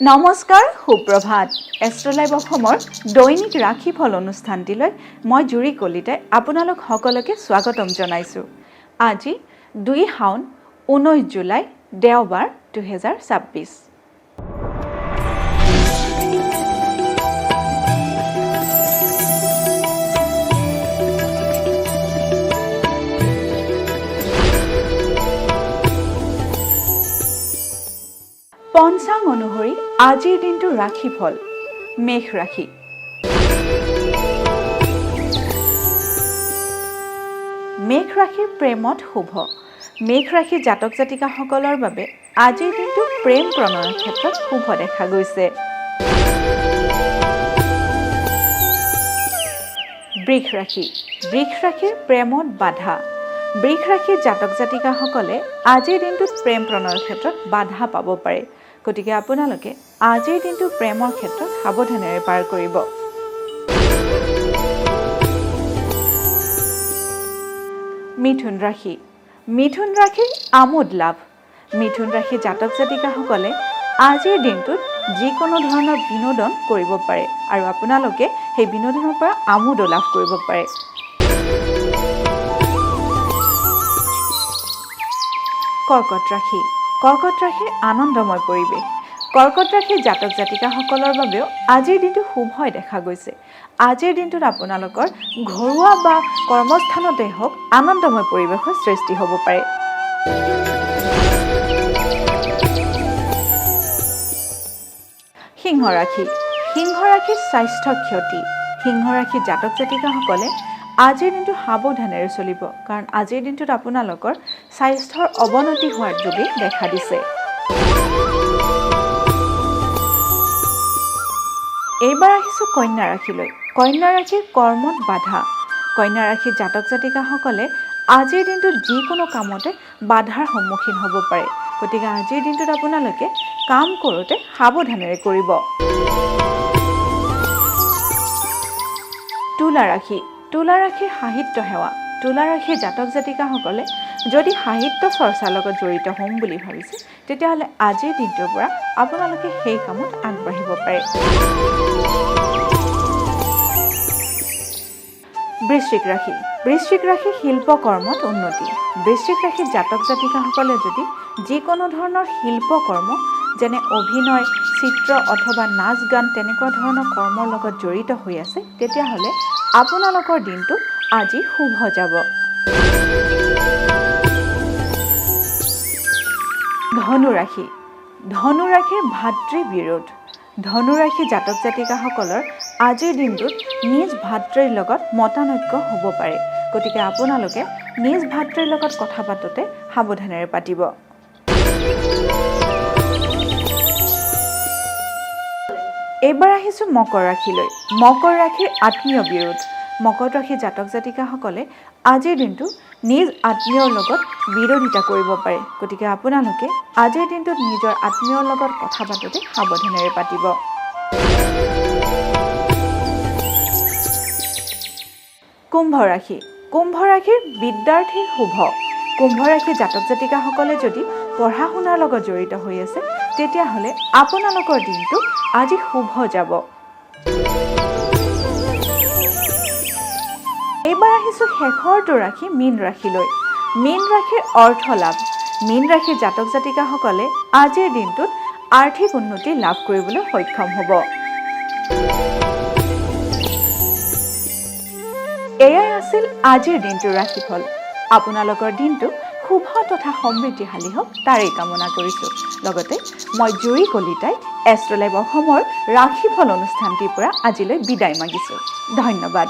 নমস্কাৰ সুপ্ৰভাত এষ্ট্ৰলাইভ অসমৰ দৈনিক ৰাশিফল অনুষ্ঠানটিলৈ মই জুৰি কলিতাই আপোনালোক সকলোকে স্বাগতম জনাইছোঁ। আজি 2 শাওন 19 জুলাই দেওবাৰ 2026। পঞ্চাং অনুসৰি আজিৰ দিনটোৰ ৰাশিফল মেষ ৰাশি। মেষ ৰাশিৰ প্ৰেমত শুভ। মেষ ৰাশি জাতক জাতিকাসকলৰ বাবে আজিৰ দিনটো প্ৰেম প্ৰণয়ৰ ক্ষেত্ৰত শুভ দেখা গৈছে। বৃষ ৰাশি। বৃষ ৰাশিৰ প্ৰেমত বাধা। বৃষ ৰাশিৰ জাতক জাতিকাসকলে আজিৰ দিনটোত প্ৰেম প্ৰণয়ৰ ক্ষেত্ৰত বাধা পাব পাৰে। গতিকে আপোনালোকে আজিৰ দিনটো প্ৰেমৰ ক্ষেত্ৰত সাৱধানেৰে পাৰ কৰিব। মিথুন ৰাশি। মিথুন ৰাশিৰ আমোদ লাভ। মিথুন ৰাশিৰ জাতক জাতিকাসকলে আজিৰ দিনটোত যিকোনো ধৰণৰ বিনোদন কৰিব পাৰে আৰু আপোনালোকে সেই বিনোদনৰ পৰা আমোদো লাভ কৰিব পাৰে। কৰ্কট ৰাশি। কৰ্কট ৰাশিৰ আনন্দময় পৰিৱেশ। কৰ্কট ৰাশিৰ জাতক জাতিকাসকলৰ বাবেও আজিৰ দিনটো শুভ হৈ দেখা গৈছে। আজিৰ দিনটোত আপোনালোকৰ ঘৰুৱা বা কৰ্মস্থানতে হওক আনন্দময় পৰিৱেশৰ সৃষ্টি হ'ব পাৰে। সিংহ ৰাশি। সিংহ ৰাশিৰ স্বাস্থ্য ক্ষতি। সিংহ ৰাশিৰ জাতক জাতিকাসকলে আজিৰ দিনটো সাৱধানেৰে চলিব, কাৰণ আজিৰ দিনটোত আপোনালোকৰ স্বাস্থ্যৰ অৱনতি হোৱাৰ যোগে দেখা দিছে। এইবাৰ আহিছোঁ কন্যা ৰাশিলৈ। কন্যা ৰাশিৰ কৰ্মত বাধা। কন্যা ৰাশিৰ জাতক জাতিকাসকলে আজিৰ দিনটোত যিকোনো কামতে বাধাৰ সন্মুখীন হ'ব পাৰে। গতিকে আজিৰ দিনটোত আপোনালোকে কাম কৰোঁতে সাৱধানেৰে কৰিব। তুলা ৰাশি। তুলা ৰাশিৰ সাহিত্য সেৱা। তুলা ৰাশিৰ জাতক জাতিকাসকলে যদি সাহিত্য চৰ্চাৰ লগত জড়িত হ'ম বুলি ভাবিছে, তেতিয়াহ'লে আজিৰ দিনটোৰ পৰা আপোনালোকে সেই কামত আগবাঢ়িব পাৰে। বৃশ্চিক ৰাশি। বৃশ্চিক ৰাশিৰ শিল্পকৰ্মত উন্নতি। বৃশ্চিক ৰাশিৰ জাতক জাতিকাসকলে যদি যিকোনো ধৰণৰ শিল্পকৰ্ম যেনে অভিনয়, চিত্ৰ অথবা নাচ গান তেনেকুৱা ধৰণৰ কৰ্মৰ লগত জড়িত হৈ আছে, তেতিয়াহ'লে আপোনালোকৰ দিনটো আজি শুভ যাব। ধনু ৰাশি। ধনু ৰাশিৰ ভাতৃ বিৰোধ। ধনু ৰাশিৰ জাতক জাতিকাসকলৰ আজিৰ দিনটোত নিজ ভাতৃৰ লগত মতানৈক্য হ'ব পাৰে। গতিকে আপোনালোকে নিজ ভাতৃৰ লগত কথা পাতোঁতে সাৱধানেৰে পাতিব। এইবাৰ আহিছোঁ মকৰ ৰাশিলৈ। মকৰ ৰাশিৰ আত্মীয় বিৰোধ। মকৰ ৰাশিৰ জাতক জাতিকাসকলে আজিৰ দিনটো নিজ আত্মীয়ৰ লগত বিৰোধিতা কৰিব পাৰে। গতিকে আপোনালোকে আজিৰ দিনটোত নিজৰ আত্মীয়ৰ লগত কথা পাতোঁতে সাৱধানেৰে পাতিব। কুম্ভ ৰাশি। কুম্ভ ৰাশিৰ বিদ্যাৰ্থীৰ শুভ। কুম্ভ ৰাশিৰ জাতক জাতিকাসকলে যদি পঢ়া শুনাৰ লগত জড়িত হৈ আছে, তেতিয়াহ'লে আপোনালোকৰ দিনটো আজি শুভ যাব। এইবাৰ আহিছোঁ শেষৰটো ৰাশি মীন ৰাশিলৈ। মীন ৰাশিৰ অৰ্থ লাভ। মীন ৰাশিৰ জাতক জাতিকাসকলে আজিৰ দিনটোত আৰ্থিক উন্নতি লাভ কৰিবলৈ সক্ষম হ'ব। এয়াই আছিল আজিৰ দিনটোৰ ৰাশিফল। আপোনালোকৰ দিনটো শুভ তথা সমৃদ্ধিশালী হওক তাৰেই কামনা কৰিছোঁ। লগতে মই জুৰি কলিতাই এষ্ট্ৰলাইভ অসমৰ ৰাশিফল অনুষ্ঠানটিৰ পৰা আজিলৈ বিদায় মাগিছোঁ। ধন্যবাদ।